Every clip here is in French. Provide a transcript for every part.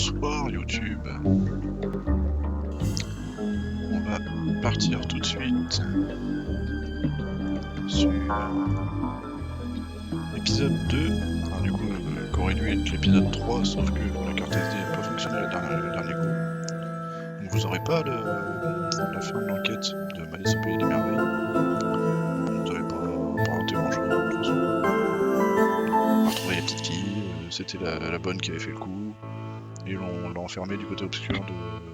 Bonsoir YouTube. On va partir tout de suite sur l'épisode 2. Alors, du coup, qui aurait dû être l'épisode 3, sauf que la carte SD n'a pas fonctionné le dernier coup. Donc vous aurez pas la fin de l'enquête de Malice au Pays des Merveilles. Vous n'avez pas raté grand chose de toute façon. On a retrouvé la petite fille, c'était la bonne qui avait fait le coup. Et l'ont enfermé du côté obscur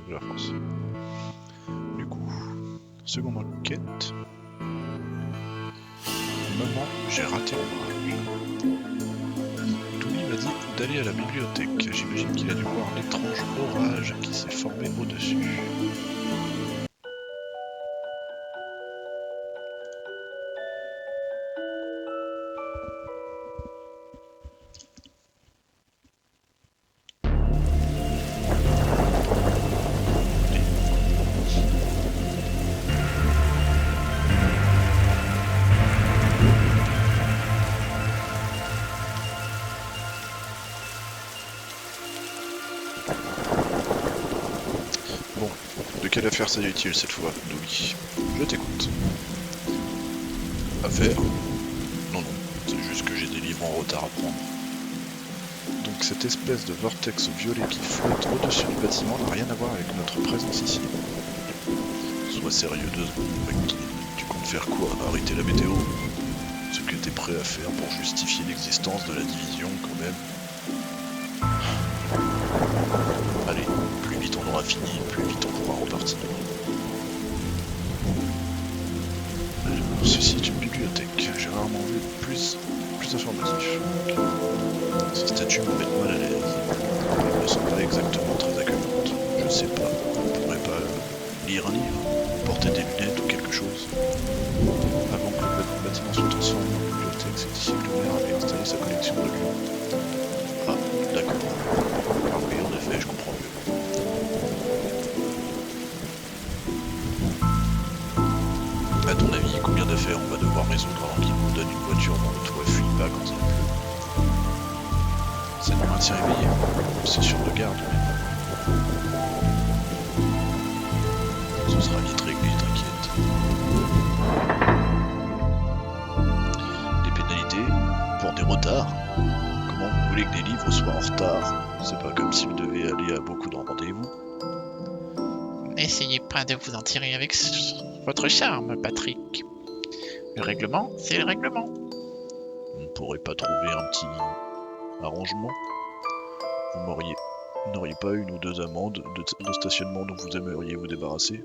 de la France. Du coup, seconde enquête. Maman, j'ai raté l'orage. Douli m'a dit d'aller à la bibliothèque. J'imagine qu'il a dû voir l'étrange orage qui s'est formé au-dessus. Bon, de quelle affaire s'agit-il cette fois, Douli? Je t'écoute. Affaire? Non, c'est juste que j'ai des livres en retard à prendre. Donc cette espèce de vortex violet qui flotte au-dessus du bâtiment n'a rien à voir avec notre présence ici. Sois sérieux 2 secondes, mec. Tu comptes faire quoi? Arrêter la météo? Ce que t'es prêt à faire pour justifier l'existence de la division quand même. Allez, plus vite on aura fini, plus vite on pourra repartir. Ceci est une bibliothèque, j'ai rarement vu plus informatif. Ces statues me mettent mal à l'aise. Elles ne sont pas exactement très accueillantes. Je sais pas, on pourrait pas lire un livre, porter des lunettes ou quelque chose. Avant que le bâtiment soit transformé en bibliothèque, c'est ici que le maire avait installé sa collection de livres. Ah, d'accord. Oui, en effet, je comprends mieux. À ton avis, combien d'affaires on va devoir résoudre avant qu'il nous donne une voiture dont le toit fuit pas quand il pleut? Ça nous maintient éveillés. C'est sur de garde, mais... Ce sera vite réglé, t'inquiète. Des pénalités? Pour des retards? Comment vous voulez que des livres soient en retard? C'est pas comme s'ils devaient aller à beaucoup de rendez-vous. N'essayez pas de vous en tirer avec votre charme, Patrick. Le règlement, c'est le règlement. On ne pourrait pas trouver un petit arrangement? Vous n'auriez pas une ou deux amendes de stationnement dont vous aimeriez vous débarrasser?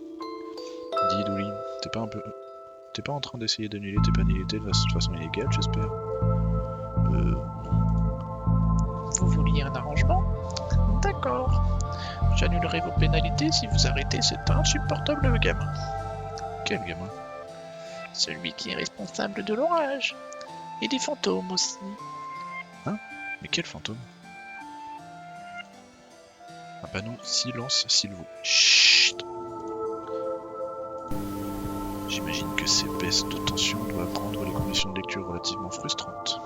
Dis Douli, t'es pas en train d'essayer d'annuler tes pénalités de façon illégale, j'espère? Non. Vous vouliez un arrangement? D'accord. J'annulerai vos pénalités si vous arrêtez cet insupportable gamin. Quel gamin? Celui qui est responsable de l'orage. Et des fantômes aussi. Hein? Mais quel fantôme? Un panneau silence s'il vous... Chut! J'imagine que ces baisses de tension doivent rendre les conditions de lecture relativement frustrantes.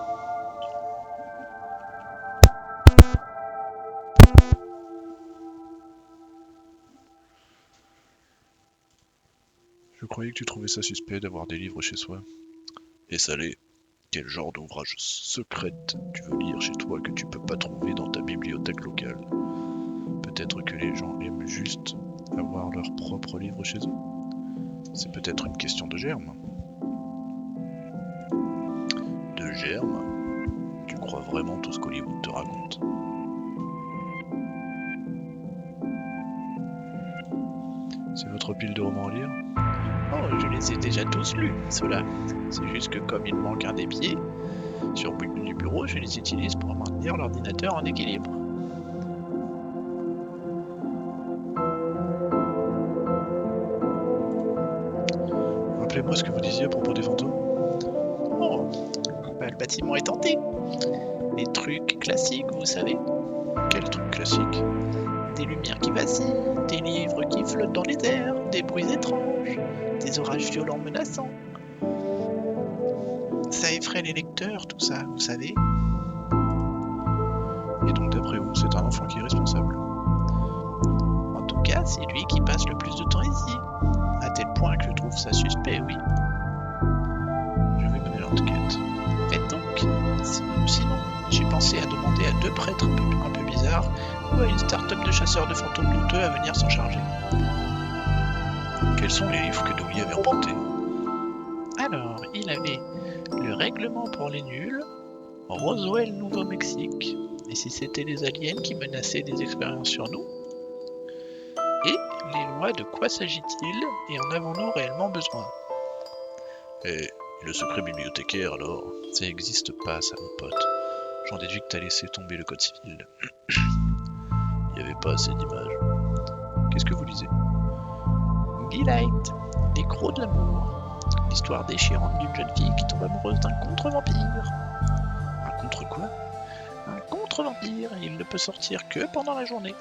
Je croyais que tu trouvais ça suspect d'avoir des livres chez soi. Et ça l'est. Quel genre d'ouvrage secrète tu veux lire chez toi que tu peux pas trouver dans ta bibliothèque locale? Peut-être que les gens aiment juste avoir leurs propres livres chez eux. C'est peut-être une question de germe. De germe? Tu crois vraiment tout ce qu'Hollywood te raconte? C'est votre pile de romans à lire? Oh, je les ai déjà tous lus, ceux-là. C'est juste que comme il manque un des pieds, sur le du bureau, je les utilise pour maintenir l'ordinateur en équilibre. Rappelez-moi ce que vous disiez à propos des fantômes. Oh, bah, le bâtiment est hanté. Les trucs classiques, vous savez. Quel truc classique? Des lumières qui vacillent, des livres qui flottent dans les airs, des bruits étranges, des orages violents menaçants. Ça effraie les lecteurs, tout ça, vous savez. Et donc d'après vous, c'est un enfant qui est responsable? ça suspect, oui. Je vais mener l'enquête. Faites donc. Sinon, j'ai pensé à demander à 2 prêtres un peu bizarres ou à une start-up de chasseurs de fantômes douteux à venir s'en charger. Quels sont les livres que Dewey avait empruntés? Alors, il avait le règlement pour les nuls, Roswell, Nouveau-Mexique, et si c'était les aliens qui menaçaient des expériences sur nous, et les lois de quoi s'agit-il et en avons-nous réellement besoin? Et le secret bibliothécaire alors? Ça n'existe pas, ça, mon pote. J'en déduis que t'as laissé tomber le code civil. Il n'y avait pas assez d'images. Qu'est-ce que vous lisez? Delight, les crocs de l'amour. L'histoire déchirante d'une jeune fille qui tombe amoureuse d'un contre-vampire. Un contre quoi? Un contre-vampire, et il ne peut sortir que pendant la journée.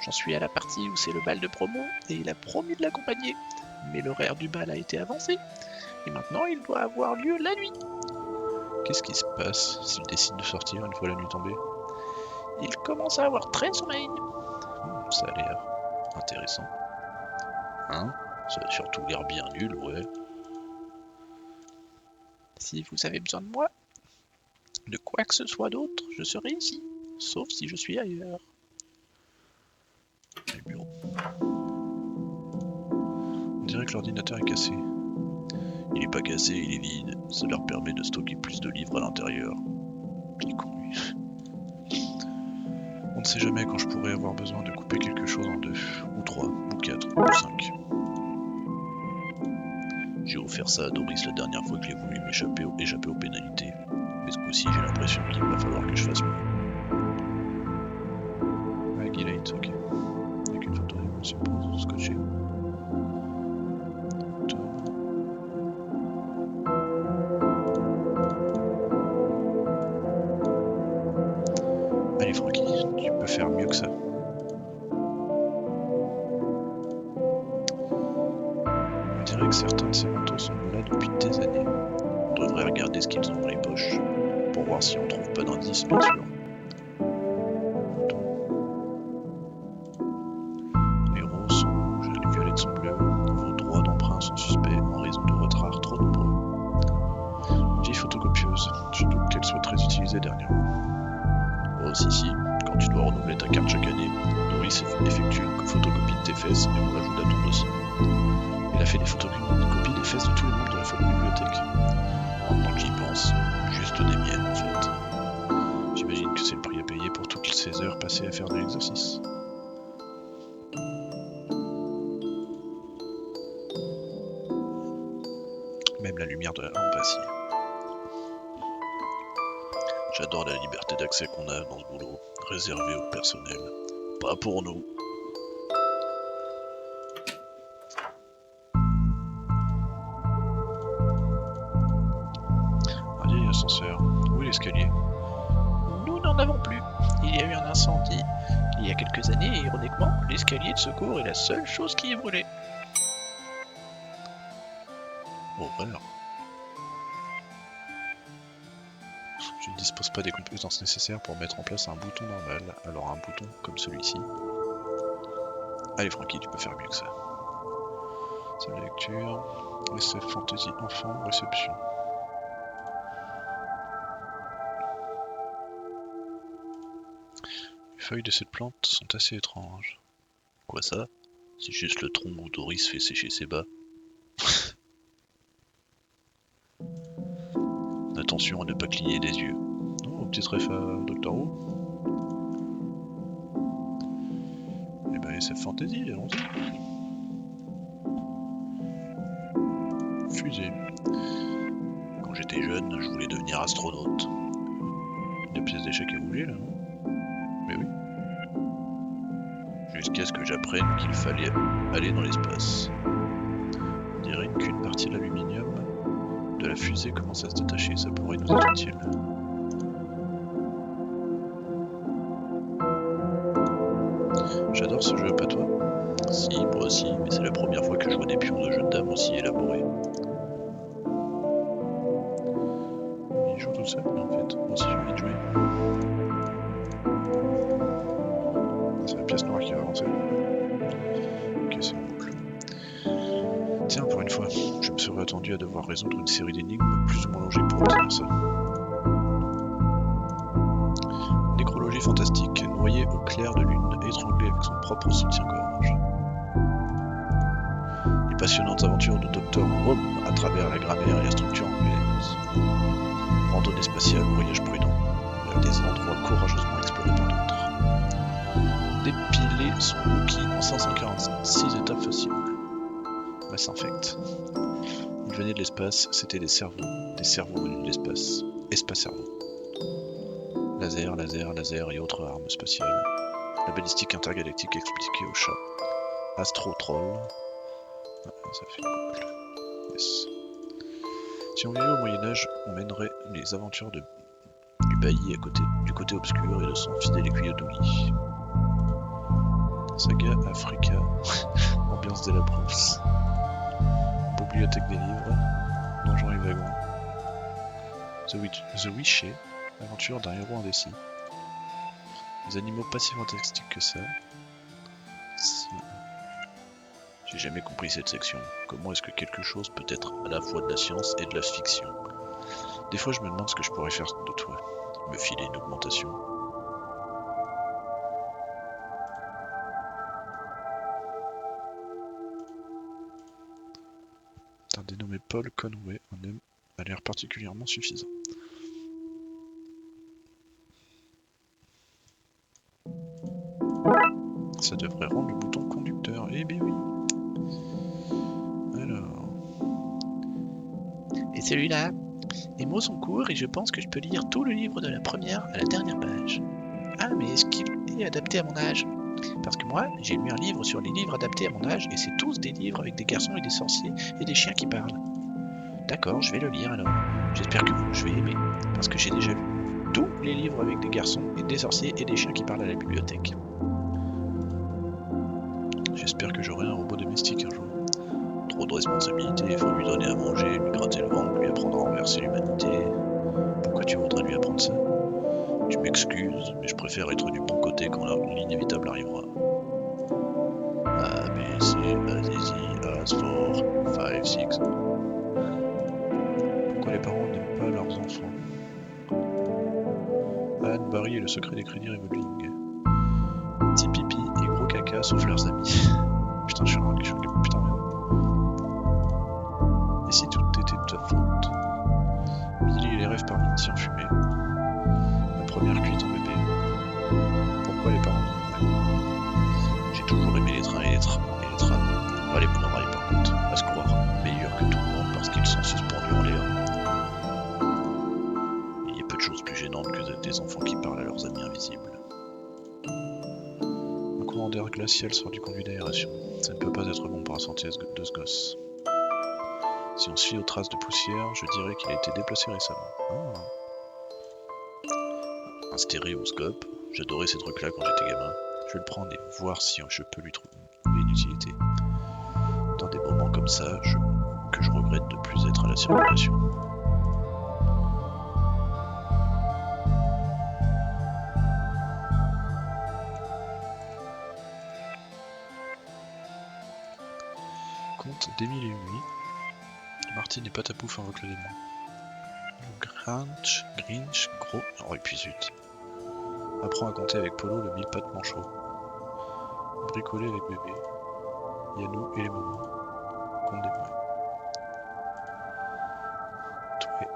J'en suis à la partie où c'est le bal de promo, et il a promis de l'accompagner. Mais l'horaire du bal a été avancé, et maintenant il doit avoir lieu la nuit. Qu'est-ce qui se passe s'il décide de sortir une fois la nuit tombée? Il commence à avoir très sommeil. Ça a l'air intéressant. Hein? Ça a surtout l'air bien nul, ouais. Si vous avez besoin de moi, de quoi que ce soit d'autre, je serai ici, sauf si je suis ailleurs. Les bureaux. On dirait que l'ordinateur est cassé. Il n'est pas cassé, il est vide. Ça leur permet de stocker plus de livres à l'intérieur. Quel con, lui. On ne sait jamais quand je pourrais avoir besoin de couper quelque chose en 2, ou 3, ou 4, ou 5. J'ai offert ça à Doris la dernière fois que j'ai voulu échapper aux pénalités. Mais ce coup-ci, j'ai l'impression qu'il va falloir que je fasse mieux. Maggie Light, ok. Avec une photo de moi, suppose, scotché. Allez Francky, tu peux faire mieux que ça. On dirait que certains de ces manteaux sont là depuis des années. On devrait regarder ce qu'ils ont dans les poches, pour voir si on trouve pas d'indices, bien sûr. Les roses sont rouges, les violettes sont bleues. Vos droits d'emprunt sont suspects en raison de votre art trop nombreux. Une vieille photocopieuse, je doute qu'elle soit très utilisée dernièrement. Oh si, quand tu dois renouveler ta carte chaque année, Doris effectue une photocopie de tes fesses et on l'ajoute à ton dossier. Il a fait des photocopies des fesses de tous les membres de la bibliothèque. Maintenant que j'y pense, juste des miennes en fait. J'imagine que c'est le prix à payer pour toutes ces heures passées à faire de l'exercice. Même la lumière de la lampe vacille. J'adore la liberté d'accès qu'on a dans ce boulot, réservé au personnel. Pas pour nous. Un vieil ascenseur. Où est l'escalier? Nous n'en avons plus. Il y a eu un incendie il y a quelques années et ironiquement, l'escalier de secours est la seule chose qui est brûlée. Horreur. Je ne dispose pas des compétences nécessaires pour mettre en place un bouton normal, alors un bouton comme celui-ci. Allez Francky, tu peux faire mieux que ça. Salle de lecture, SF Fantasy Enfant, réception. Les feuilles de cette plante sont assez étranges. Quoi ça? C'est juste le tronc où Doris fait sécher ses bas. Attention à ne pas cligner des yeux. Oh, petite ref à Doctor Who. Eh ben, SF Fantasy, allons-y. Fusée. Quand j'étais jeune, je voulais devenir astronaute. La pièce d'échec est bougée là, non? Mais oui. Jusqu'à ce que j'apprenne qu'il fallait aller dans l'espace. On dirait qu'une partie de l'aluminium de la fusée commence à se détacher, ça pourrait nous être utile. J'adore ce jeu, pas toi? Si, moi aussi, mais c'est la première fois que je vois des pions de jeux de dames aussi élaborés. Il joue tout seul, mais en fait, moi aussi j'ai envie de jouer. C'est la pièce noire qui va avancer. Ok, c'est en boucle. Tiens, pour une fois, je me serais attendu à devoir résoudre une série d'énigmes plus ou moins logiques pour obtenir ça. Nécrologie fantastique, noyé au clair de lune, étranglé avec son propre soutien-gorge. Les passionnantes aventures de Dr. Home à travers la grammaire et la structure anglaise. Randonnée spatiale, voyage prudent, vers des endroits courageusement explorés par d'autres. Dépiler son Wookie en 546 étapes faciles. Mass Effect. Ils venaient de l'espace, c'était des cerveaux venus de l'espace. Espace-cerveau. Laser, laser, laser et autres armes spatiales. La balistique intergalactique expliquée au chat. Astro-troll. Ah, ça fait une boucle. Yes. Si on vivait au Moyen-Âge, on mènerait les aventures du bailli du côté obscur et de son fidèle écuyer d'Ouli. Saga Africa. Ambiance de la brousse. Bibliothèque des livres. Donjons et Dragons. The Witcher. Aventure d'un héros indécis. Des animaux pas si fantastiques que ça. J'ai jamais compris cette section. Comment est-ce que quelque chose peut être à la fois de la science et de la fiction? Des fois je me demande ce que je pourrais faire de toi. Me filer une augmentation. Un dénommé Paul Conway, un homme, a l'air particulièrement suffisant. Ça devrait rendre le bouton conducteur. Eh bien oui. Alors. Et celui-là, les mots sont courts et je pense que je peux lire tout le livre de la première à la dernière page. Ah, mais est-ce qu'il est adapté à mon âge? Parce que moi, j'ai lu un livre sur les livres adaptés à mon âge et c'est tous des livres avec des garçons et des sorciers et des chiens qui parlent. D'accord, je vais le lire alors. J'espère que je vais aimer, parce que j'ai déjà lu tous les livres avec des garçons et des sorciers et des chiens qui parlent à la bibliothèque. J'espère que j'aurai un robot domestique un jour. Trop de responsabilités, il faut lui donner à manger, lui gratter le ventre, lui apprendre à renverser l'humanité. Pourquoi tu voudrais lui apprendre ça? Tu m'excuses, mais je préfère être du bon côté quand l'inévitable arrivera. A, B, C, A, Z, Z, As, 4, 5, 6. Pourquoi les parents n'aiment pas leurs enfants? Anne, Barry et le secret des crédits revolving. Petit pipi et gros caca sauf leurs amis. Putain, je suis un putain merde. Et si tout était de ta faute? Billy et les rêves parmi si enfumés. La première cuite en bébé. Pourquoi les parents n'aiment pas? J'ai toujours aimé les trains et les trams. Pas les monorails par contre. À se croire meilleurs que tout le monde parce qu'ils sont suspendus en l'air. Il y a peu de choses plus gênantes que des enfants qui parlent à leurs amis invisibles. Un courant d'air glacial sort du conduit d'aération. Ça ne peut pas être bon pour la santé de ce gosse. Si on se fie aux traces de poussière, je dirais qu'il a été déplacé récemment. Ah. Un stéréoscope. J'adorais ces trucs-là quand j'étais gamin. Je vais le prendre et voir si je peux lui trouver une utilité. Dans des moments comme ça, que je regrette de plus être à la circulation. Conte d'Émile et Louis. Martine et Patapouf invoquent le démon. Grinch, gros. Oh, et puis zut. Apprends à compter avec Polo, le mille-pattes manchot. Bricoler avec bébé. Yannou et les moments. Compte des points.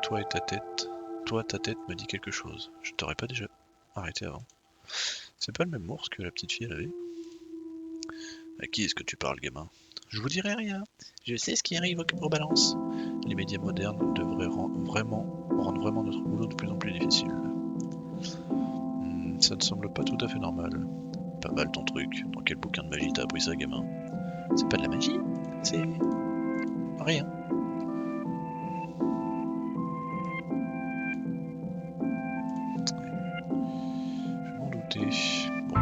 Toi, ta tête me dit quelque chose. Je t'aurais pas déjà arrêté avant. C'est pas le même ours que la petite fille elle avait? À qui est-ce que tu parles, gamin? Je vous dirai rien. Je sais ce qui arrive aux balances. Les médias modernes devraient rendre vraiment notre boulot de plus en plus difficile. Ça ne semble pas tout à fait normal. Pas mal ton truc. Dans quel bouquin de magie t'as appris ça, gamin? C'est pas de la magie, c'est rien. Je m'en doutais. Bon.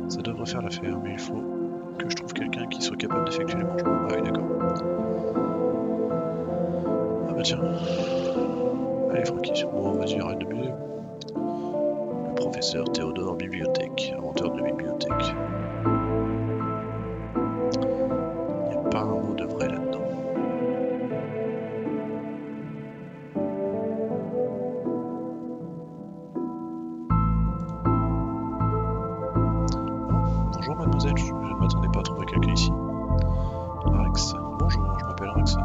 Ça devrait faire l'affaire, mais il faut que je trouve quelqu'un qui soit capable d'effectuer les mangements. Ah oui, d'accord. Ah bah tiens. Allez, Francky. Bon, vas-y, arrête de muser. Professeur Théodore Bibliothèque, inventeur de bibliothèque. Il n'y a pas un mot de vrai là-dedans. Bonjour mademoiselle, je ne m'attendais pas à trouver quelqu'un ici. Rex, bonjour, je m'appelle Rex.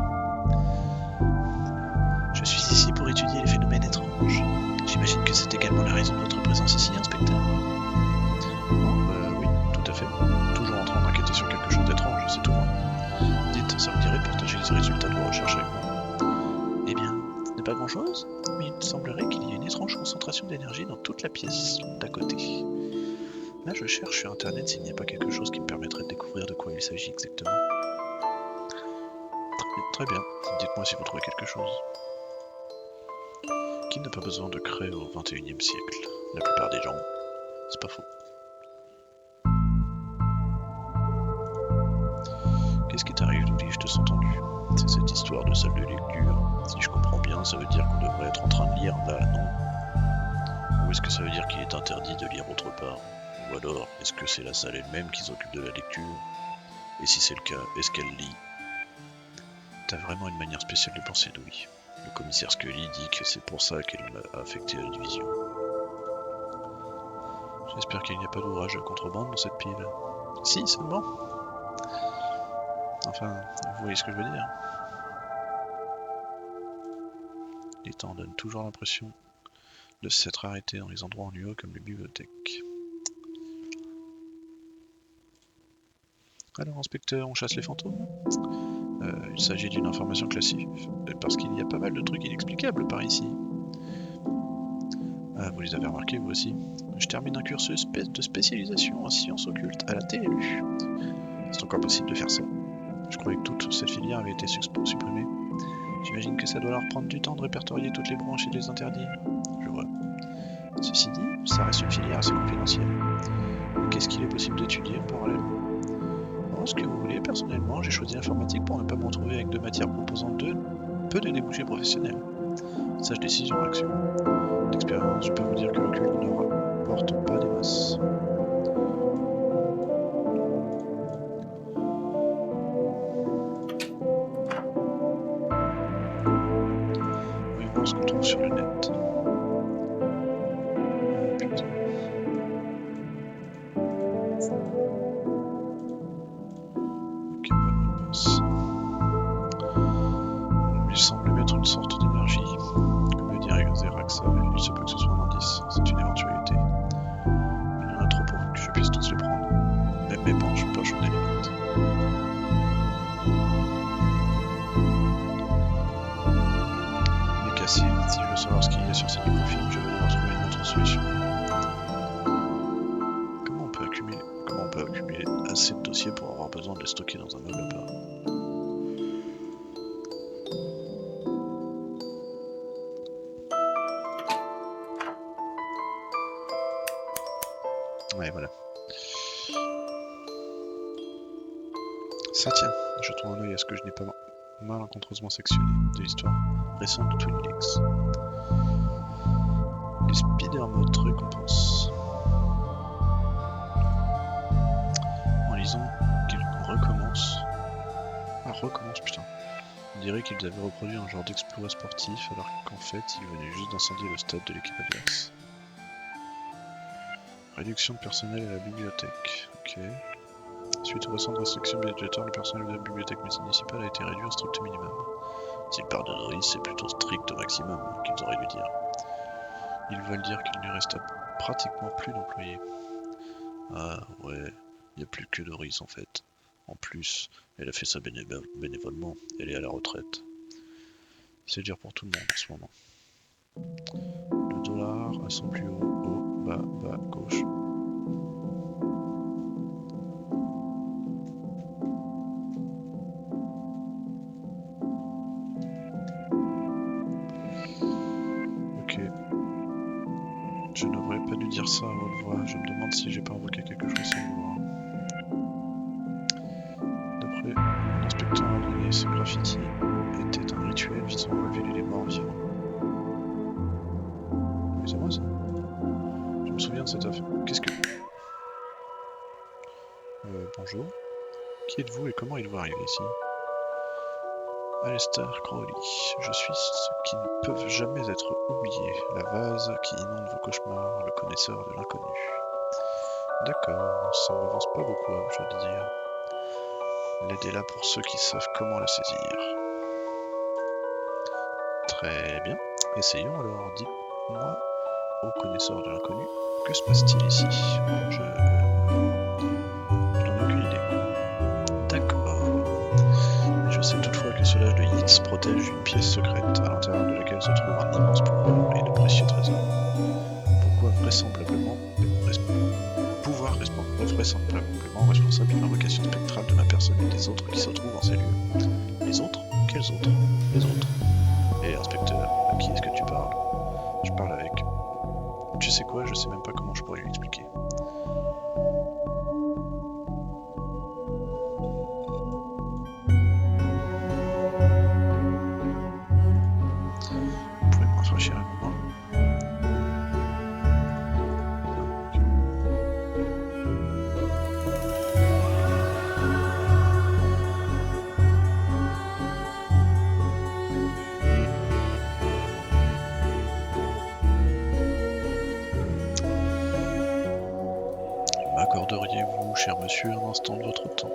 Je suis ici pour étudier les phénomènes étranges. J'imagine que c'est également la raison de votre présence ici, inspecteur. Oui, tout à fait. Toujours en train d'enquêter sur quelque chose d'étrange, c'est tout. Dites, ça vous dirait de partager les résultats de vos recherches avec moi? Eh bien, ce n'est pas grand-chose, mais il semblerait qu'il y ait une étrange concentration d'énergie dans toute la pièce d'à côté. Là, je cherche sur internet s'il n'y a pas quelque chose qui me permettrait de découvrir de quoi il s'agit exactement. Très bien, dites-moi si vous trouvez quelque chose. Qui n'a pas besoin de craie au XXIe siècle? La plupart des gens, c'est pas faux. Qu'est-ce qui t'arrive, Douli? Je te sens tendu. C'est cette histoire de salle de lecture. Si je comprends bien, ça veut dire qu'on devrait être en train de lire là, non? Ou est-ce que ça veut dire qu'il est interdit de lire autre part? Ou alors, est-ce que c'est la salle elle-même qui s'occupe de la lecture? Et si c'est le cas, est-ce qu'elle lit? T'as vraiment une manière spéciale de penser, Douli. Le commissaire Scully dit que c'est pour ça qu'elle m'a affecté à la division. J'espère qu'il n'y a pas d'ouvrage de contrebande dans cette pile. Si, seulement. Enfin, vous voyez ce que je veux dire. Les temps donnent toujours l'impression de s'être arrêtés dans les endroits ennuyeux comme les bibliothèques. Alors, inspecteur, on chasse les fantômes? Il s'agit d'une information classique, parce qu'il y a pas mal de trucs inexplicables par ici. Ah, vous les avez remarqués, vous aussi. Je termine un cursus de spécialisation en sciences occultes à la TLU. C'est encore possible de faire ça. Je croyais que toute cette filière avait été supprimée. J'imagine que ça doit leur prendre du temps de répertorier toutes les branches et de les interdire. Je vois. Ceci dit, ça reste une filière assez confidentielle. Qu'est-ce qu'il est possible d'étudier en parallèle? Ce que vous voulez, personnellement, j'ai choisi l'informatique pour ne pas me retrouver avec deux matières proposant peu de débouchés professionnels. Sage décision, action. D'expérience, je peux vous dire que l'occulte ne rapporte pas des masses. Voyons voir ce qu'on trouve sur le net. Putain. Ok, pas de mot de passe. Il semble mettre une sorte d'énergie. Comme le dirait Zeraxa, il se peut que ce soit un indice. C'est une éventualité. Il y en a trop pour que je puisse tous les prendre. Même mes poches ont des limites. Mais cassé, si je veux savoir ce qu'il y a sur ces microfilms, je vais devoir trouver une autre solution. Comment on peut accumuler assez de dossiers pour avoir besoin de les stocker dans un meuble à part? Ouais, voilà. Ça tient, jetons un œil à ce que je n'ai pas malencontreusement sectionné de l'histoire récente de Twin Lakes. Les Spider-Motes récompenses. En lisant qu'ils recommencent. Ah, recommence, putain. On dirait qu'ils avaient reproduit un genre d'exploit sportif alors qu'en fait ils venaient juste d'incendier le stade de l'équipe adverse. Réduction de personnel à la bibliothèque. Ok. Suite aux récentes restrictions budgétaires, le personnel de la bibliothèque municipale a été réduit au strict minimum. S'ils parlent de nourrice, c'est plutôt strict au maximum qu'ils auraient dû dire. Ils veulent dire qu'il ne reste pratiquement plus d'employés. Ah ouais, il n'y a plus que Doris en fait. En plus, elle a fait ça bénévolement, elle est à la retraite. C'est dur pour tout le monde en ce moment. Le dollar à son plus haut, bas, gauche. Ok. Je n'aurais pas dû dire ça à haute voix, je me demande si j'ai pas invoqué quelque chose sans vouloir. D'après l'inspecteur Aldrini, ce graffiti était un rituel visant à révéler les morts vivants. Mais c'est moi ça. Je me souviens cette affaire. Qu'est-ce que... bonjour. Qui êtes-vous et comment êtes-vous arrivé ici? Alistair Crowley. Je suis ceux qui ne peuvent jamais être oubliés. La vase qui inonde vos cauchemars, le connaisseur de l'inconnu. D'accord, ça ne m'avance pas beaucoup, je dois dire. L'aide est là pour ceux qui savent comment la saisir. Très bien. Essayons alors. Dites-moi, ô connaisseur de l'inconnu, que se passe-t-il ici? Je n'en ai aucune idée. D'accord. Mais je sais toutefois que ce lâche de Yeats protège une pièce secrète à l'intérieur de laquelle se trouve un immense pouvoir et de précieux trésors. Pourquoi vraisemblablement responsable d'une invocation spectrale de ma personne et des autres qui se trouvent en ces lieux. Les autres? Quels autres? Les autres. Et inspecteur, à qui est-ce que tu parles? Je parle avec... Tu sais quoi, je sais même pas comment je pourrais lui expliquer. Vous pouvez me rafraîchir la mémoire? M'accorderiez-vous, cher monsieur, un instant de votre temps?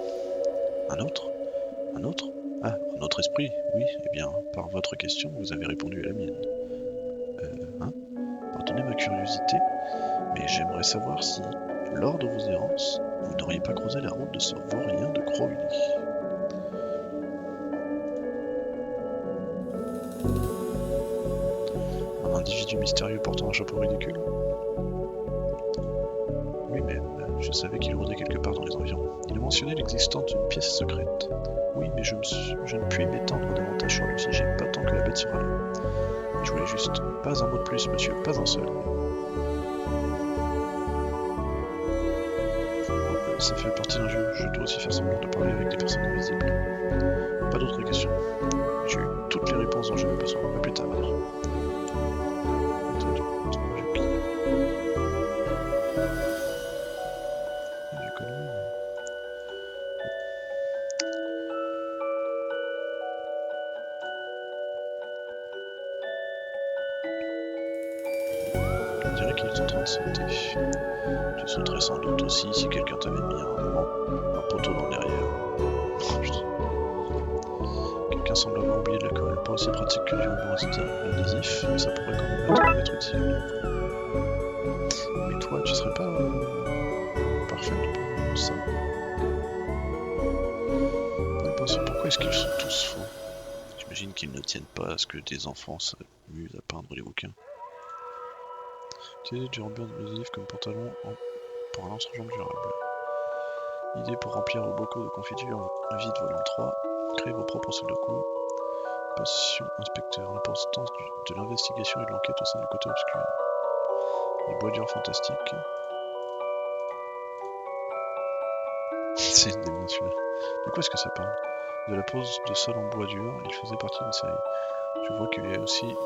Un autre? Un autre? Ah, un autre esprit, oui, eh bien, par votre question, vous avez répondu à la mienne. Pardonnez ma curiosité, mais j'aimerais savoir si, lors de vos errances, vous n'auriez pas croisé la route de ce vaurien de Crowley. Un individu mystérieux portant un chapeau ridicule? Lui-même, je savais qu'il rôdait quelque part dans les environs. Il a mentionné l'existence d'une pièce secrète. Oui, mais je ne puis m'étendre davantage sur le sujet, pas tant que la bête sera là. Je voulais juste, pas un mot de plus, monsieur, pas un seul. Ça fait partie d'un jeu, je dois aussi faire semblant de parler avec des personnes invisibles. Pas d'autres questions. J'ai eu toutes les réponses dont j'avais besoin. À plus tard. On dirait qu'il est en train de sauter. Tu sauterais sans doute aussi si quelqu'un t'avait mis un poteau dans le derrière. Oh, putain. Quelqu'un semble avoir oublié de l'alcool. Pas aussi pratique que du ruban adhésif, mais ça pourrait quand même être utile. Mais toi, tu serais pas parfait pour ça? Pourquoi est-ce qu'ils sont tous faux? J'imagine qu'ils ne tiennent pas à ce que des enfants s'amusent à peindre les bouquins. Utiliser du ruban adhésif comme pantalon pour un lance-jambe durable. Idée pour remplir vos bocaux de confiture vide volume 3. Créez vos propres sudoku. Passion inspecteur. L'importance de l'investigation et de l'enquête au sein du côté obscur. Les bois durs fantastiques. C'est une démon celui-là. De quoi est-ce que ça parle? De la pose de sol en bois dur, il faisait partie d'une série. Je vois qu'il est aussi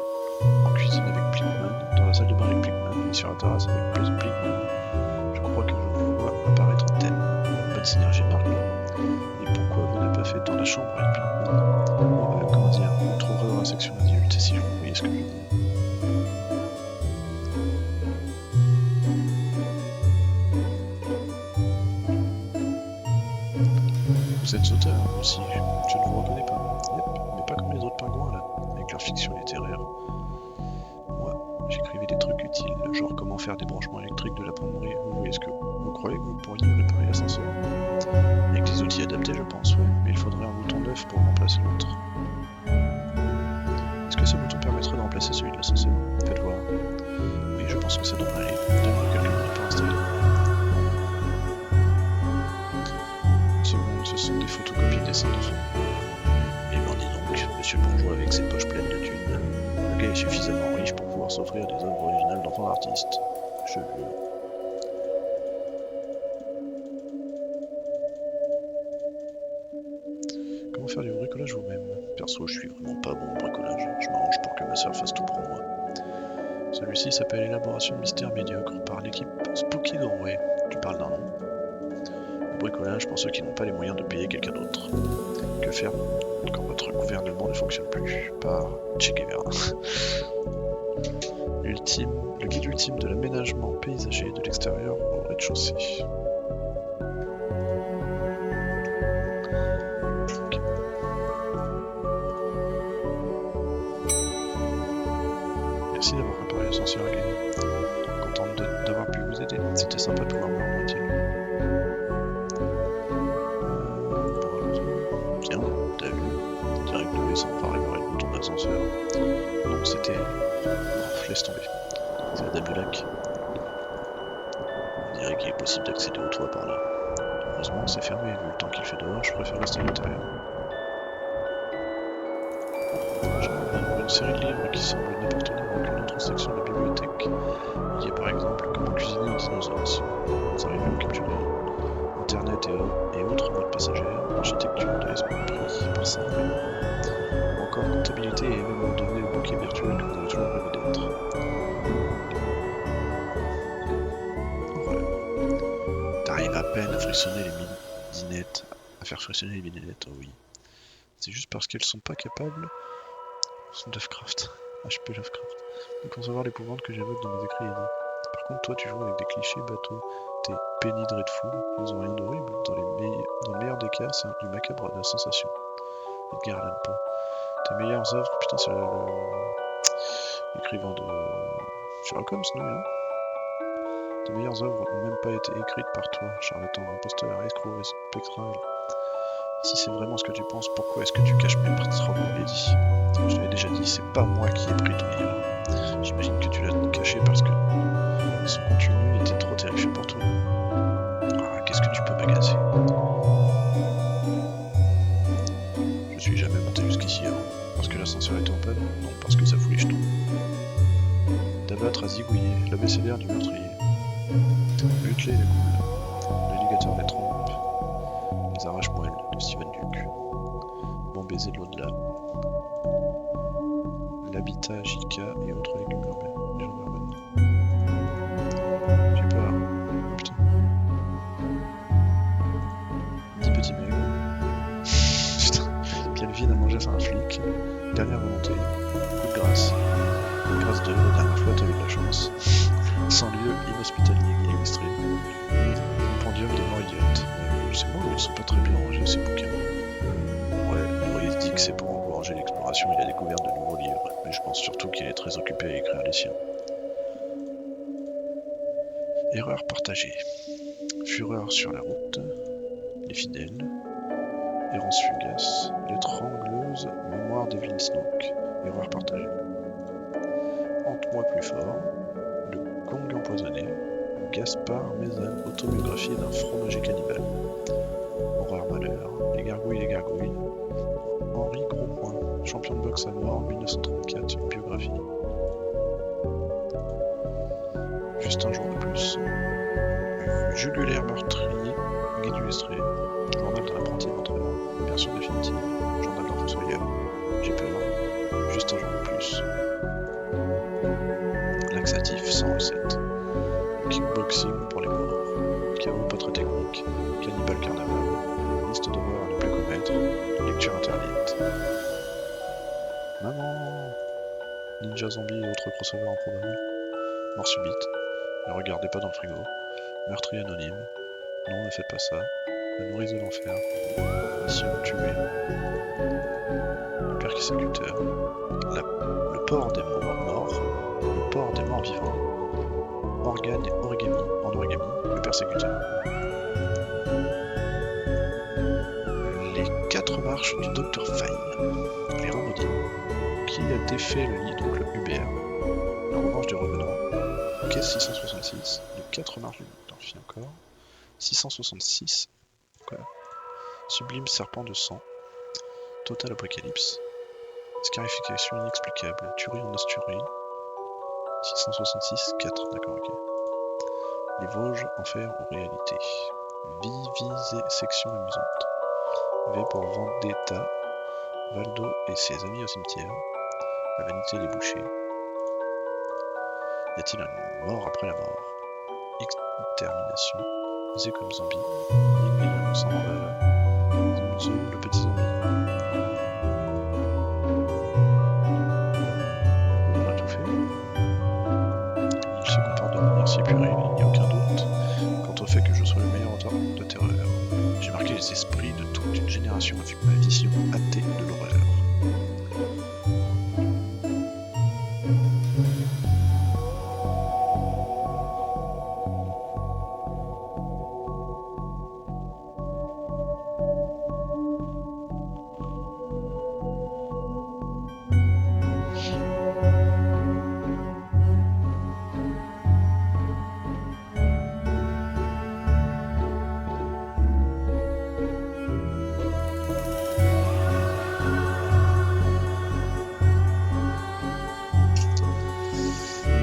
en cuisine avec Plinkman, dans la salle de bain avec Plinkman, et sur la terrasse avec Plinkman. Je crois que je vois apparaître un thème. Bonne synergie marque. Et pourquoi vous n'avez pas fait dans la chambre avec Plinkman? Comment dire, vous trouverez dans la section adulte si vous voyez ce que je veux dire. Vous êtes auteur aussi, je ne vous reconnais pas. Yep, mais pas comme les autres pingouins là, avec leur fiction littéraire. Moi, j'écrivais des trucs utiles, genre comment faire des branchements électriques de la plomberie. Vous voyez ce que vous croyez que vous pourriez réparer l'ascenseur? Avec des outils adaptés, je pense, ouais, mais il faudrait un bouton neuf pour remplacer l'autre. Est-ce que ce bouton permettrait de remplacer celui de l'ascenseur? Faites voir. Oui, je pense que ça devrait aller. Donnez-moi quelques minutes pour installer. Ce sont des photocopies de dessins de fond. Eh ben dis donc, monsieur Bourgeois avec ses poches pleines de thunes. Le gars est suffisamment riche pour pouvoir s'offrir des œuvres originales d'enfants d'artistes. Je... Comment faire du bricolage vous-même? Perso, je suis vraiment pas bon au bricolage. Je m'arrange pour que ma soeur fasse tout pour moi. Celui-ci s'appelle Élaboration de mystère médiocre par l'équipe Spooky Doorway. Tu parles d'un nom. Le bricolage pour ceux qui n'ont pas les moyens de payer quelqu'un d'autre. Que faire quand votre gouvernement ne fonctionne plus? Par Che Guevara. Le guide ultime de l'aménagement paysager de l'extérieur au rez-de-chaussée. Okay. Merci d'avoir préparé l'ascenseur à gagner. Contente d'avoir pu vous aider. C'était sympa de pouvoir me rendre utile. Tiens, t'as vu? Direct de sans pas réparer le bouton d'ascenseur. Non, c'était... Oh, laisse tomber. C'est la dame du lac. On dirait qu'il est possible d'accéder au toit par là. Heureusement, c'est fermé. Vu le temps qu'il fait dehors, je préfère rester à l'intérieur. J'en ai une série de livres qui semblent n'appartenir à aucune autre section de la bibliothèque. Il y a par exemple Comment cuisiner un dinosaure si vous arrivez à le capturer. Internet et autres modes passagères, architecture de l'esprit par ça. Encore comptabilité et même donner le bouquet virtuel que vous avez toujours rêvé d'être. T'arrives à peine à frissonner les midinettes, à faire frissonner les midinettes, oh oui. C'est juste parce qu'elles sont pas capables Lovecraft, HP Lovecraft, de concevoir l'épouvante que j'évoque dans mes écrits et dit. Par contre, toi, tu joues avec des clichés bateaux. T'es Penny Dreadful, ils ont rien d'horrible. Dans le meilleur des cas, c'est du macabre de la sensation. Edgar Allan Poe. Tes meilleures œuvres, putain, c'est l'écrivain de Sherlock Holmes, non? Tes meilleures œuvres n'ont même pas été écrites par toi, charlatan, imposteur, escroc, spectral. Si c'est vraiment ce que tu penses, pourquoi est-ce que tu caches mes romans, Lady? Je l'avais déjà dit, c'est pas moi qui ai pris ton livre. J'imagine que tu l'as caché parce que son contenu était trop terrifiant pour toi. Ah, qu'est-ce que tu peux m'agacer? Je suis jamais monté jusqu'ici avant. Parce que l'ascenseur était en panne? Non, parce que ça fout les jetons. D'abattre à zigouiller, l'abécédaire du meurtrier. Butler les goules. L'alligator des trompes. Les arrache-moelles de Steven Duke. Bon baiser de l'au-delà. L'habitat JK et autres légumes urbains. J'ai peur. Oh putain. Petit petit maigre. Putain. Quelle vie d'un manger faire un flic. Dernière volonté. Coup de grâce. Grâce 2, la dernière fois t'as eu de la chance. Sans lieu inhospitalier illustré. Compendium des morts idiotes. C'est moi, ils sont pas très bien rangés ces bouquins. Ouais, Loïs dit que c'est pour encourager l'exploration et la découverte de nouveaux livres, mais je pense surtout qu'il est très occupé à écrire les siens. Erreur partagée. Fureur sur la route. Les fidèles. Errance fugace. L'étrangleuse mémoire d'Evelyn Snoke. Erreur partagée. Hante-moi plus fort. Le gong empoisonné. Gaspard Mézanne, autobiographie d'un fromager cannibale. Horreur malheur. Les gargouilles. Henri Grospoint, champion de boxe à mort 1934, une biographie. Juste un jour de plus. Jugulaire meurtrier, guide illustré. Journal d'un apprenti d'entraînement, version définitive. Journal d'un fossoyeur. J'ai peur. Juste un jour de plus. Laxatif sans recette. Kickboxing pour les morts. Chaos pas très technique. Cannibal carnaval. Liste d'horreurs à ne plus commettre. Lecture interdite. Maman. Ninja zombie et autres crossovers improbables. Mort subite. Ne regardez pas dans le frigo. Meurtrier anonyme. Non, ne faites pas ça. La nourrice de l'enfer. Mission tuée. Le persécuteur. Le port des morts. Le port des morts vivants. Organe et origami. En origami. Le persécuteur. Les 4 marches du Docteur Fine. Les Ramaudies. Qui a défait le lit d'oncle Hubert. La revanche du revenant. Caisse 666. Les 4 marches du Docteur Fine encore. 666. Quoi? Sublime serpent de sang. Total apocalypse. Scarification inexplicable. Tuerie en Asturie. 666, 4, d'accord, ok. Les Vosges, enfer ou réalité. Vivisection amusante. V pour Vendetta. Valdo et ses amis au cimetière. La vanité des bouchers. Y a-t-il une mort après la mort? Extermination. C'est comme zombie. Yin sans Zoom, le petit zombie. On a tout fait. Il se comporte de manière si puérile, il n'y a aucun doute quant au fait que je sois le meilleur auteur de terreur. J'ai marqué les esprits de toute une génération avec ma vision athée de l'horreur.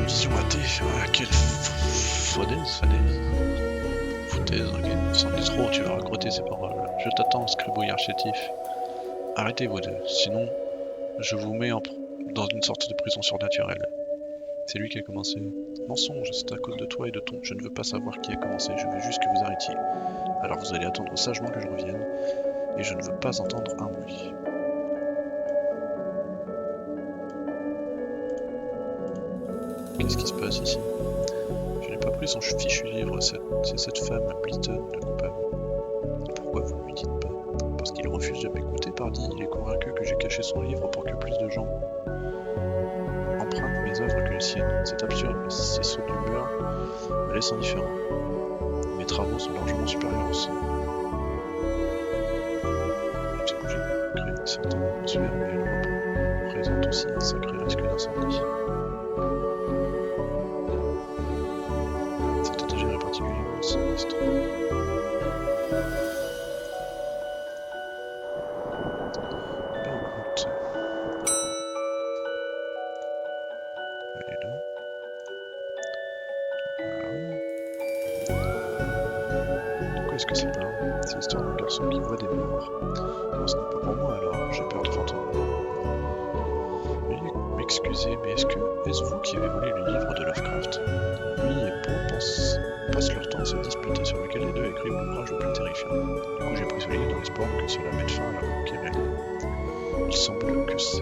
Vision athée, quelle foutaise, ok, c'en est trop, tu vas regretter ces paroles. Je t'attends, scribouillard chétif. Arrêtez vous deux, sinon je vous mets dans une sorte de prison surnaturelle. C'est lui qui a commencé. Mensonge, c'est à cause de toi et de ton. Je ne veux pas savoir qui a commencé, je veux juste que vous arrêtiez. Alors vous allez attendre sagement que je revienne, et je ne veux pas entendre un bruit. Qu'est-ce qui se passe ici? Je n'ai pas pris son fichu livre, c'est cette femme, Blyton, le coupable. Pourquoi vous ne lui dites pas? Parce qu'il refuse de m'écouter, pardi. Il est convaincu que j'ai caché son livre pour que plus de gens empruntent mes œuvres que les siennes. C'est absurde, mais ces sauts d'humeur me laissent indifférent. Mes travaux sont largement supérieurs aux siens. C'est que j'ai créé une certaine atmosphère, mais elle représente aussi un sacré risque d'incendie. C'est déjà particulièrement sinistre. Qu'est-ce que c'est là? C'est l'histoire d'un garçon qui voit des morts. Non, ce n'est pas pour moi alors, j'ai peur de fantômes. M'excusez, mais est-ce vous qui avez volé le livre de Lovecraft? Lui et Poe passent leur temps à se disputer sur lequel des deux écrit l'ouvrage le plus terrifiant. Du coup, j'ai pris ce livre dans l'espoir que cela mette fin à la conquête. Il semble que c'est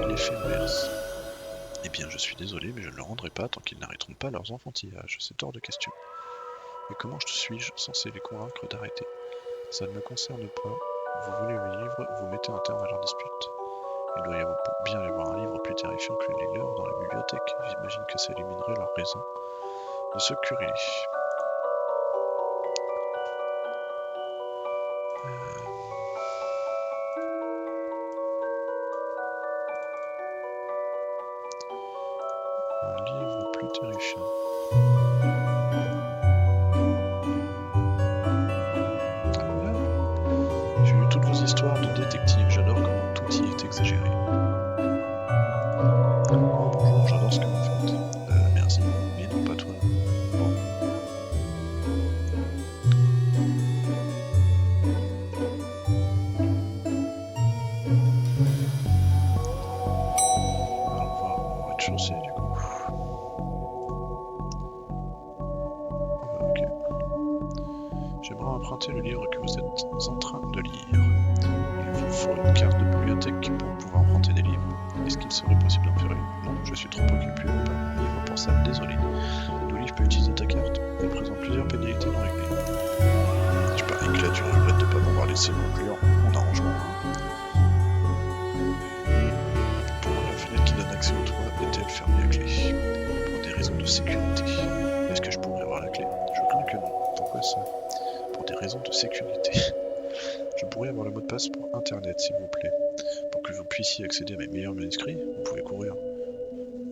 l'effet inverse. Eh bien, je suis désolé, mais je ne le rendrai pas tant qu'ils n'arrêteront pas leurs enfantillages. C'est hors de question. Mais comment suis-je censé les convaincre d'arrêter? Ça ne me concerne pas. Vous voulez le livre, vous mettez un terme à leur dispute. Il doit bien y avoir un livre plus terrifiant que les leurs dans la bibliothèque. J'imagine que ça éliminerait leur raison de se curer. Un livre plus terrifiant. J'ai lu toutes vos histoires de détectives, j'adore comment tout y est exagéré. Oh bonjour, j'adore ce que vous faites. Merci, mais non pas toi. Bon. Alors on va au rez-de-chaussée du coup. Ok. J'aimerais emprunter le livre que vous êtes en train de lire. Il vous faut une carte de bibliothèque pour pouvoir emprunter des livres. Est-ce qu'il serait possible d'en faire une? Non, je suis trop occupé par mon livre pour ça, désolé. L'Olive peut utiliser ta carte. Elle présente plusieurs pénalités non réglées. Tu paries que là tu regrettes de ne pas m'avoir laissé conclure mon arrangement. Pourquoi la fenêtre qui donne accès au toit est-elle fermée à clé? Pour des raisons de sécurité. Est-ce que je pourrais avoir la clé? Je crains que non. Pourquoi ça? Pour des raisons de sécurité. Je pourrais avoir le mot de passe pour internet s'il vous plaît. Pour que vous puissiez accéder à mes meilleurs manuscrits, vous pouvez courir.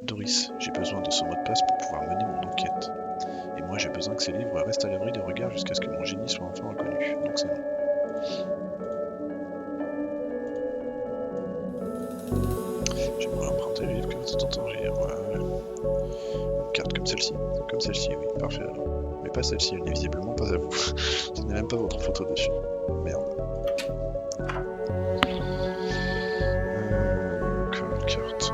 Doris, j'ai besoin de ce mot de passe pour pouvoir mener mon enquête. Et moi j'ai besoin que ces livres restent à l'abri des regards jusqu'à ce que mon génie soit enfin reconnu. Donc c'est non. J'aimerais emprunter le livre que vous êtes en train de lire. Une carte comme celle-ci. Comme celle-ci, oui, parfait alors. Mais pas celle-ci, elle n'est visiblement pas à vous. Ce n'est même pas votre photo dessus. Merde. Quelle carte?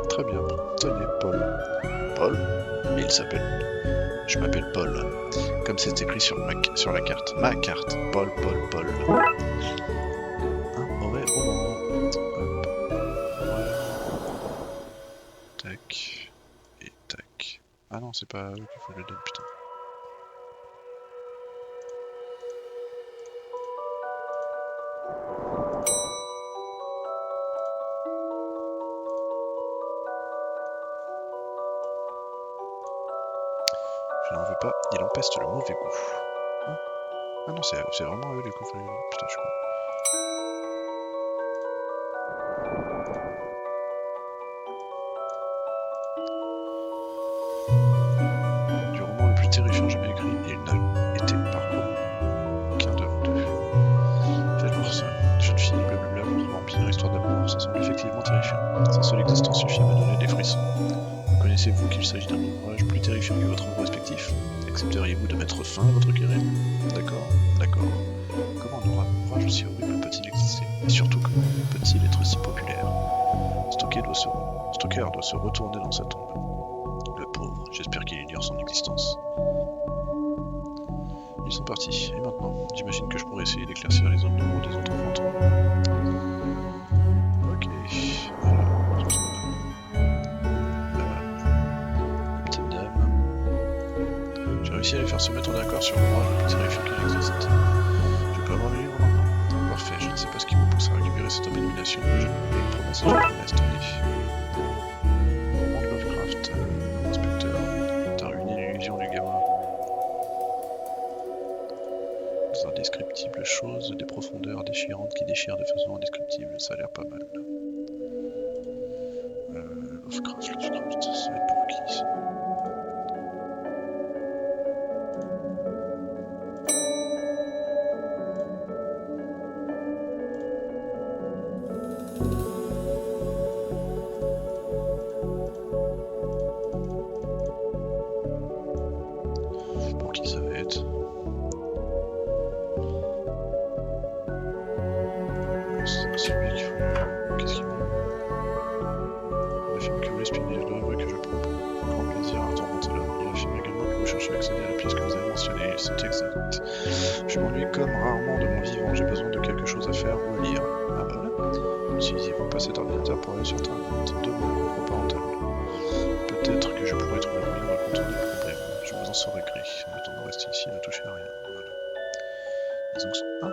Très bien. Tenez, Paul. Paul? Et il s'appelle. Je m'appelle Paul. Comme c'est écrit sur la carte. Ma carte. Paul. Un mauvais moment. Hop. Voilà. Tac. Et tac. Ah non, c'est pas eux qu'il faut que je le donne, putain. Je n'en veux pas, il empeste le mauvais goût. Hein? Ah non, c'est vraiment eux les coups. Putain, je suis con. Du roman le plus terrifiant jamais écrit, et il n'a été parcouru aucun de vous deux. Faites voir ça. Jeune fille, blablabla, contre vampire, histoire d'amour, ça semble effectivement terrifiant. Sa seule existence suffit à me donner des frissons. Connaissez-vous qu'il s'agit d'un ouvrage plus terrifiant que votre œuvre respectif? Accepteriez-vous de mettre fin à votre querelle? D'accord, d'accord. Comment un ouvrage aussi horrible peut-il exister? Et surtout, comment peut-il être si populaire? Stoker doit se retourner dans sa tombe. Le pauvre, j'espère qu'il ignore son existence. Ils sont partis. Et maintenant, j'imagine que je pourrais essayer d'éclaircir les autres numéros des autres fantômes. Ok. Alors, petite dame. J'ai réussi à les faire se mettre d'accord sur l'ouvrage le plus terrifiant qu'il existe. Je peux avoir le livre maintenant? Parfait, je ne sais pas ce qui vous pousse à récupérer cette abomination, mais je me fais une promesse et je promesse, tenez. Roman de Lovecraft. Inspecteur, t'as ruiné l'illusion du gamin. Des indescriptibles choses, des profondeurs déchirantes qui déchirent de façon indescriptible, ça a l'air pas mal. Lovecraft, ça va être pour qui ça? Pour qui ça va être? C'est lui qu'il faut. Qu'est-ce qu'il veut? Il affirme que vous l'espionnez, je dois avouer que je prends grand plaisir à tourmenter l'homme. Il affirme également que vous cherchez à accéder à la pièce que vous avez mentionnée, c'est exact. Je m'ennuie comme rarement de mon vivant, j'ai besoin de quelque chose à faire ou à lire. Ah bah voilà. N'utilisez-vous pas cet ordinateur pour aller sur Internet? Demande parental. Peut-être que je pourrais trouver un moyen de contourner le problème. Je vous en saurai gré. En attendant, restez ici et ne touchez à rien. Voilà. Disons que... Ah,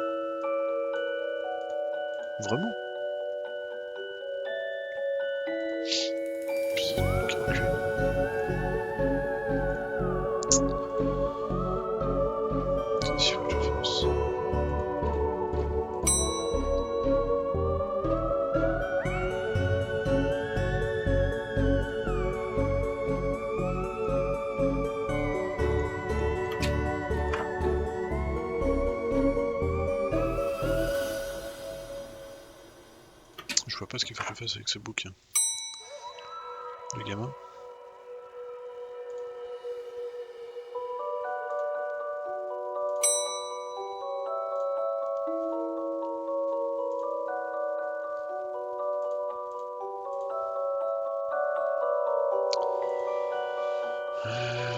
vraiment? Putain, quel enculé. Qu'est-ce qu'il faut que je fasse? Je vois pas ce qu'il faut que je fasse avec ce bouquin. Le gamin?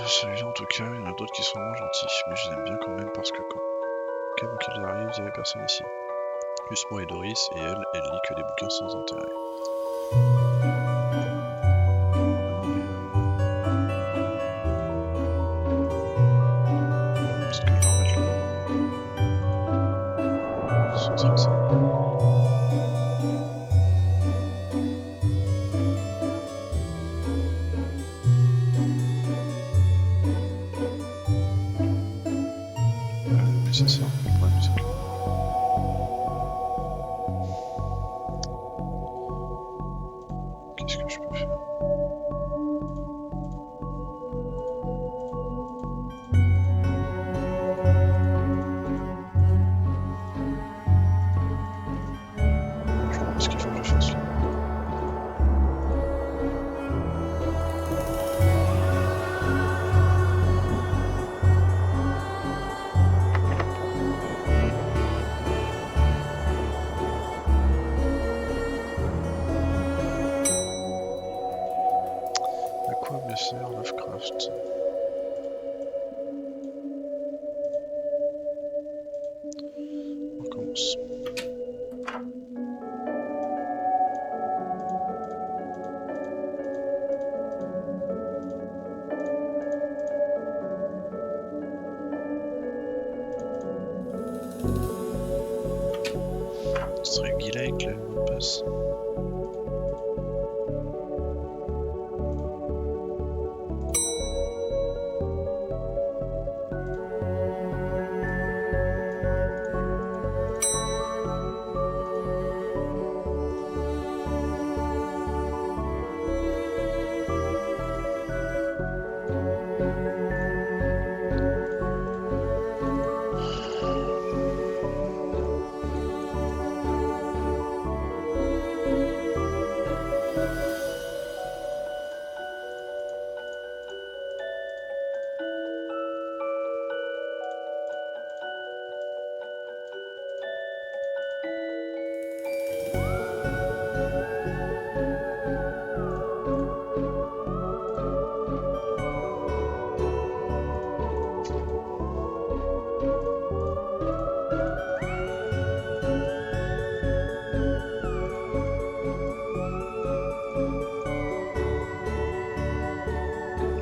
Celui-là en tout cas, il y en a d'autres qui sont moins gentils, mais je les aime bien quand même parce que quand qu'ils arrivent, il n'y avait personne ici. Juste moi et Doris, et elle lit que des bouquins sans intérêt. Peut-être que je vais remettre le... Ce serait ça. Mais c'est ça, le problème c'est que... Qu'est-ce que je peux faire? Pourquoi blesser Lovecraft? On recommence. Ce serait Gila avec le mot de passe.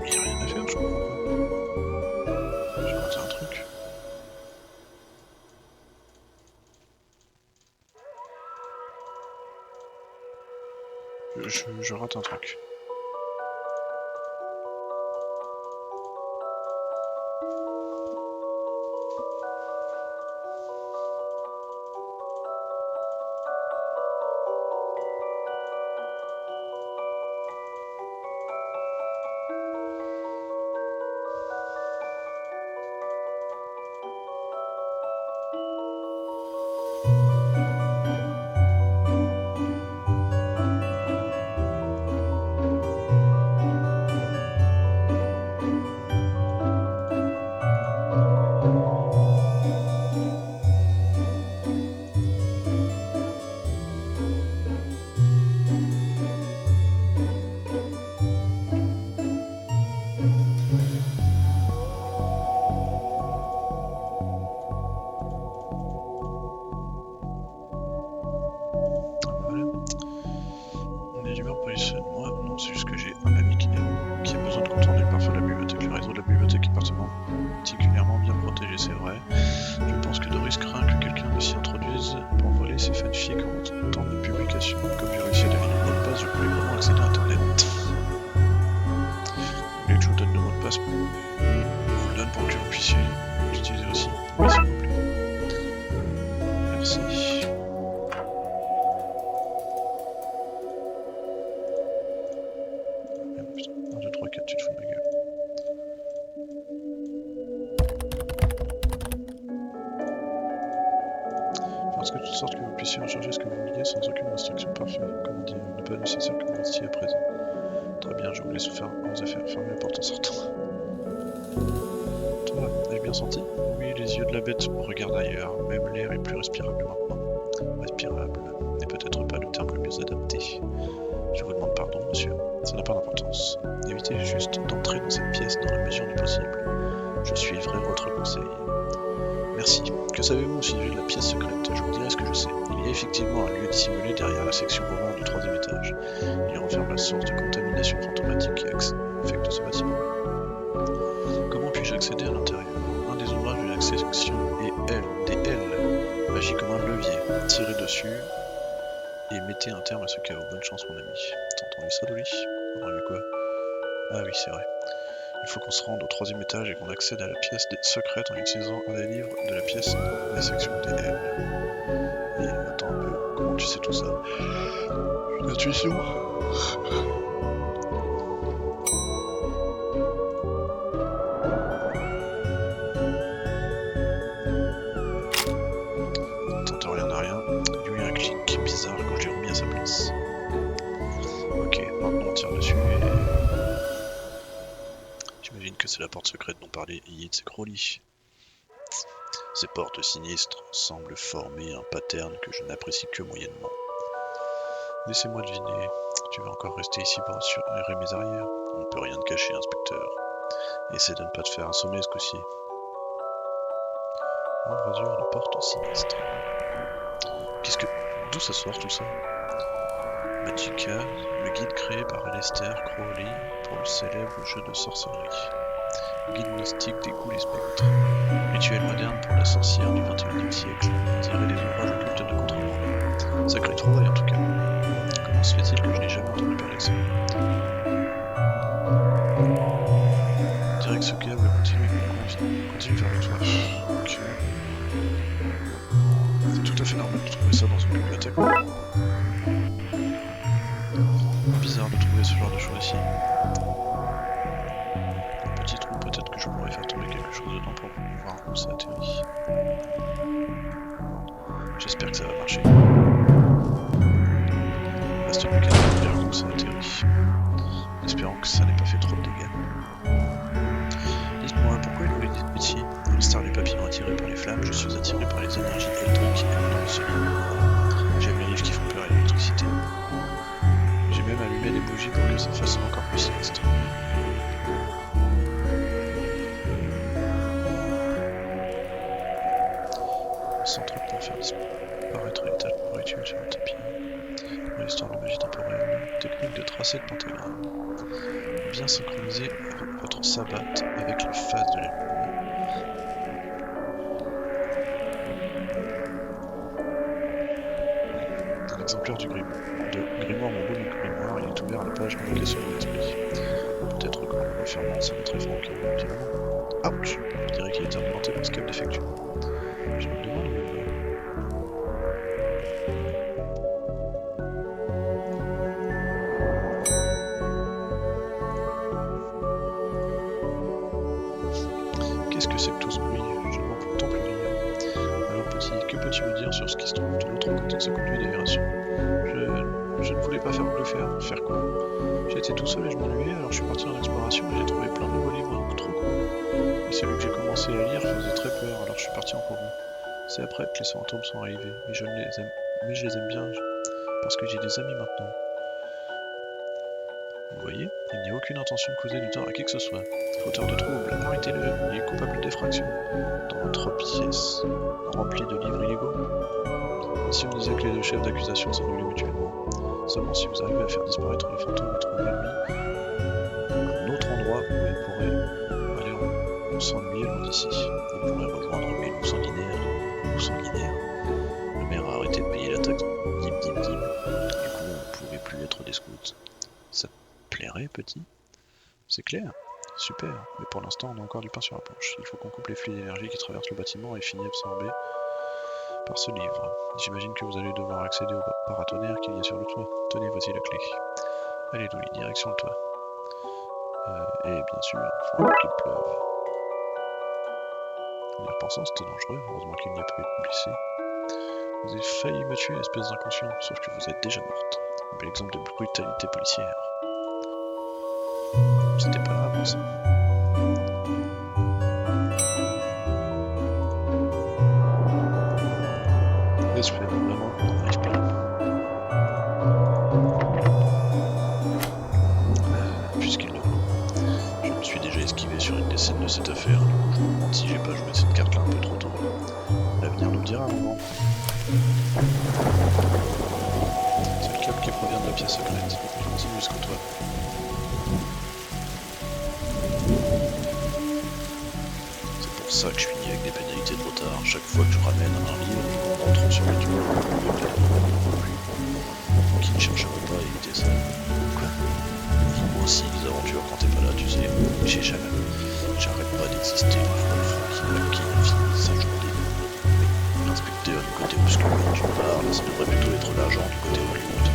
Il y a rien à faire, je comprends pas. J'ai raté un truc. Je rate un truc. Voilà. On est d'humeur police. Moi, non, c'est juste que j'ai un ami qui a besoin de contourner parfois la bibliothèque. Le réseau de la bibliothèque est particulièrement bien protégé, c'est vrai. Je pense que Doris craint que quelqu'un ne s'y introduise pour voler ses fanfics en temps de publication. Comme j'ai réussi à deviner le mot de passe, je pourrais vraiment accéder à internet. Vous voulez que je vous donne le mot de passe? Je vous le donne pour que vous puissiez l'utiliser aussi. Oui, s'il vous plaît. Merci. Merde, putain. 1, 2, 3, 4, tu te fous de ma gueule. Parce que de toute sorte que vous puissiez recharger ce que vous vouliez sans aucune restriction, parfait. Comment dire, il n'est pas nécessaire que vous restiez à présent. Très bien, je vous laisse faire vos affaires. Fermez la porte en sortant. Toi, as-tu bien senti? Oui, les yeux de la bête regardent ailleurs. Même l'air est plus respirable maintenant. Respirable n'est peut-être pas le terme le mieux adapté. Je vous demande pardon, monsieur. Ça n'a pas d'importance. Évitez juste d'entrer dans cette pièce dans la mesure du possible. Je suivrai votre conseil. Merci. Que savez-vous au sujet de la pièce secrète? Je vous dirai ce que je sais. Il y a effectivement un lieu dissimulé derrière la section romande du 3e étage. Il renferme la source de contamination fantomatique qui affecte ce bâtiment. Comment puis-je accéder à l'intérieur? Un des ouvrages de la section est des L. Agit comme un levier. Tirez dessus et mettez un terme à ce chaos. Bonne chance, mon ami. T'as entendu ça, Dolly? Entendu quoi? Ah oui, c'est vrai. Il faut qu'on se rende au 3e étage et qu'on accède à la pièce secrète en utilisant un des livres de la pièce de la section DL. Et attends un peu, comment tu sais tout ça? Une intuition? Tente rien à rien. Il y a eu un clic bizarre quand je l'ai remis à sa place. Ok, maintenant on tire dessus et... J'imagine que c'est la porte secrète dont parlait Yeats Crowley. Ces portes sinistres semblent former un pattern que je n'apprécie que moyennement. Laissez-moi deviner, tu vas encore rester ici pour assurer mes arrières. On ne peut rien te cacher, inspecteur. Essaie de ne pas te faire assommer ce coup-ci. Embrasure de porte sinistre. Qu'est-ce que... D'où ça sort tout ça? Magica, le guide créé par Aleister Crowley pour le célèbre jeu de sorcellerie. Guide gnostique des ghouls et spectres. Rituel moderne pour la sorcière du XXIe siècle. Tiré des ouvrages occultes de Contrevent. Sacré trouvaille en tout cas. Comment se fait-il que je n'ai jamais entendu parler de ça? On dirait que ce câble continue vers le toit. Ok. C'est tout à fait normal de trouver ça dans une bibliothèque. Bizarre de trouver ce genre de choses ici. Un petit trou, peut-être que je pourrais faire tomber quelque chose dedans pour voir où ça atterrit. J'espère que ça va marcher. Reste plus qu'à découvrir où ça atterrit. En espérant que ça n'ait pas fait trop de dégâts. Dites-moi, pourquoi il est ici? À l'instar du papillon attiré par les flammes, je suis attiré par les énergies électriques émanant de ce livre. J'aime les livres qui font peur à l'électricité. J'ai même allumé des bougies pour que ça fasse encore plus sinistre. Un centre pour faire disparaître les tâches pour rituel sur le tapis. Pour l'histoire de magie temporelle, technique de tracé de pentagramme. Bien synchroniser votre sabbat avec les phases de la lune. Un exemplaire du grimoire Mon beau grimoire, il est ouvert à la page Invocation de l'esprit. Peut-être que le refermant, ça mettrait fin au câble directement. Ouch! On dirait qu'il est alimenté par ce câble défectueux. Je me demande où il va. Qu'est-ce que c'est que tout ce bruit? Je ne vois pourtant plus rien. Alors petit, que peux-tu me dire sur ce qui se trouve de l'autre côté de ce conduit d'aération? Je ne voulais pas faire bluffer, faire quoi? J'étais tout seul et je m'ennuyais, alors je suis parti en exploration et j'ai trouvé plein de nouveaux livres trop cool. Et celui que j'ai commencé à lire faisait très peur, alors je suis parti en courant. C'est après que les fantômes sont arrivés, mais je les aime bien, parce que j'ai des amis maintenant. Vous voyez, il n'y a aucune intention de causer du tort à qui que ce soit. Fauteur de trouble, arrêtez-le, il est coupable d'effraction. Dans votre pièce, remplie de livres illégaux. Et si on disait que les deux chefs d'accusation s'annulaient mutuellement? Seulement si vous arrivez à faire disparaître les fantômes et trouver lui un autre endroit où il pourrait aller s'ennuyer loin d'ici. Il pourrait rejoindre mes loups sanguinaires. Le maire a arrêté de payer la taxe. Dim dim dim. Du coup, on ne pouvait plus être des scouts. Ça te plairait, petit? C'est clair? Super, mais pour l'instant on a encore du pain sur la planche. Il faut qu'on coupe les flux d'énergie qui traversent le bâtiment et finissent absorbés par ce livre. J'imagine que vous allez devoir accéder au paratonnerre qu'il y a sur le toit. Tenez, voici la clé. Allez Dolly, direction le toit. Et bien sûr, il faut qu'il pleuve. En y repensant, c'était dangereux, heureusement qu'il n'y a pas eu de blessés. Vous avez failli me tuer, espèce d'inconscient, sauf que vous êtes déjà morte. Un bel exemple de brutalité policière. C'était pas là avant ça. Est-ce que vraiment on n'arrive pas là? Puisqu'il ne veut. Je me suis déjà esquivé sur une des scènes de cette affaire, du coup je me demande si j'ai pas joué cette carte là un peu trop tôt. L'avenir nous le dira un moment. C'est le câble qui provient de la pièce secrète. Je continue jusqu'au toit. C'est pour ça que je finis avec des pénalités de retard. Chaque fois que je ramène un livre, je me retrouve sur le toit. Qui ne chercheront pas à éviter ça. Quoi? Moi aussi, les aventures quand t'es pas là, tu sais, j'arrête pas d'exister une fois le front qui finit sa journée. Mais l'inspecteur du côté obscur dont tu parles, ça devrait plutôt être l'agent du côté Hollywood.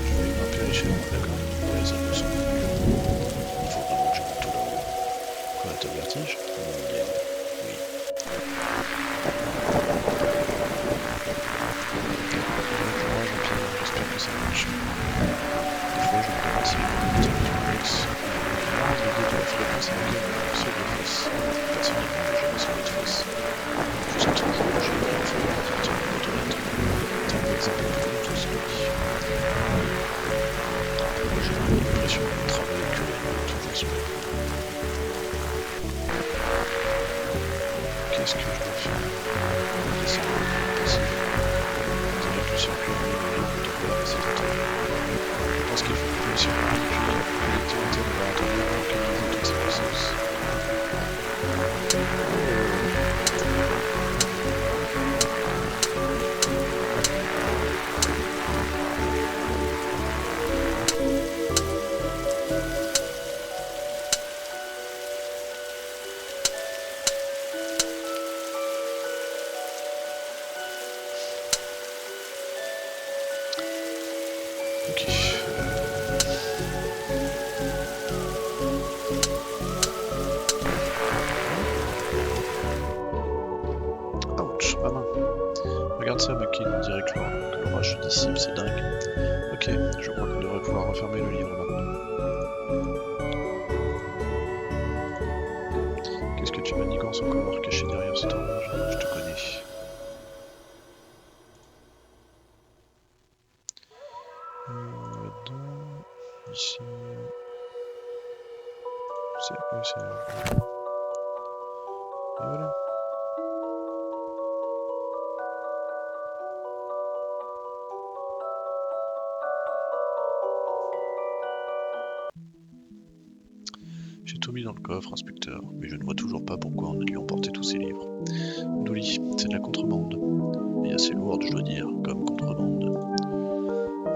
Je vais grimper à l'échelle, d'accord? Les hommes sont venus. Il faut vraiment que je monte tout là-haut. Quoi, t'as le vertige? Oui. J'espère que ça marche. Des fois, je me demande si les communautés du X de la fréquence à laquelle on se défasse. Personnellement, j'ai jamais sauvé de face. Jusqu'à ce jour, j'ai eu une fois à partir d'une boîte aux lettres. C'est un exemple de tout ce que je dis. J'ai l'impression Franklin dirait que l'orage se dissipe, c'est dingue. Ok, je crois qu'on devrait pouvoir refermer le livre maintenant. Qu'est-ce que tu manigances encore, caché derrière cet orage? Je te connais. Là-dedans, ici... C'est... Et voilà. J'ai tout mis dans le coffre, inspecteur, mais je ne vois toujours pas pourquoi on a dû emporter tous ces livres. Douli, c'est de la contrebande. Et assez lourde, je dois dire, comme contrebande.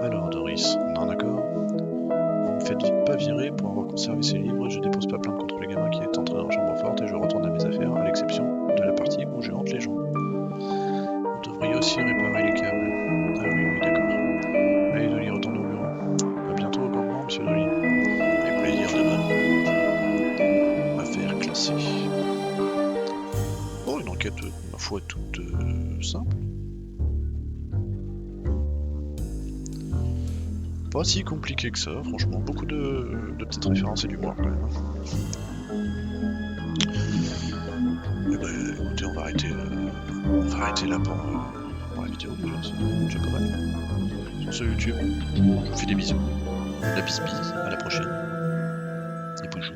Alors, Doris, on a un accord? Vous me faites pas virer pour avoir conservé ces livres, je dépose pas plainte contre le gamin qui est entré dans la chambre forte et je retourne à mes affaires, à l'exception de la partie où je hante les gens. Vous devriez aussi réparer les câbles. Ah oui, d'accord. Allez, Dolly, retourne au bureau. À bientôt au campement, monsieur Dolly. Avec plaisir, de même. Affaire classée. Oh, une enquête, ma foi, toute simple. Pas si compliqué que ça, franchement. Beaucoup de petites références et d'humour quand même. Eh ben, écoutez, on va arrêter là pour la vidéo déjà, c'est déjà pas mal. Sur ce YouTube, je vous fais des bisous. La bise, à la prochaine. Et bonjour.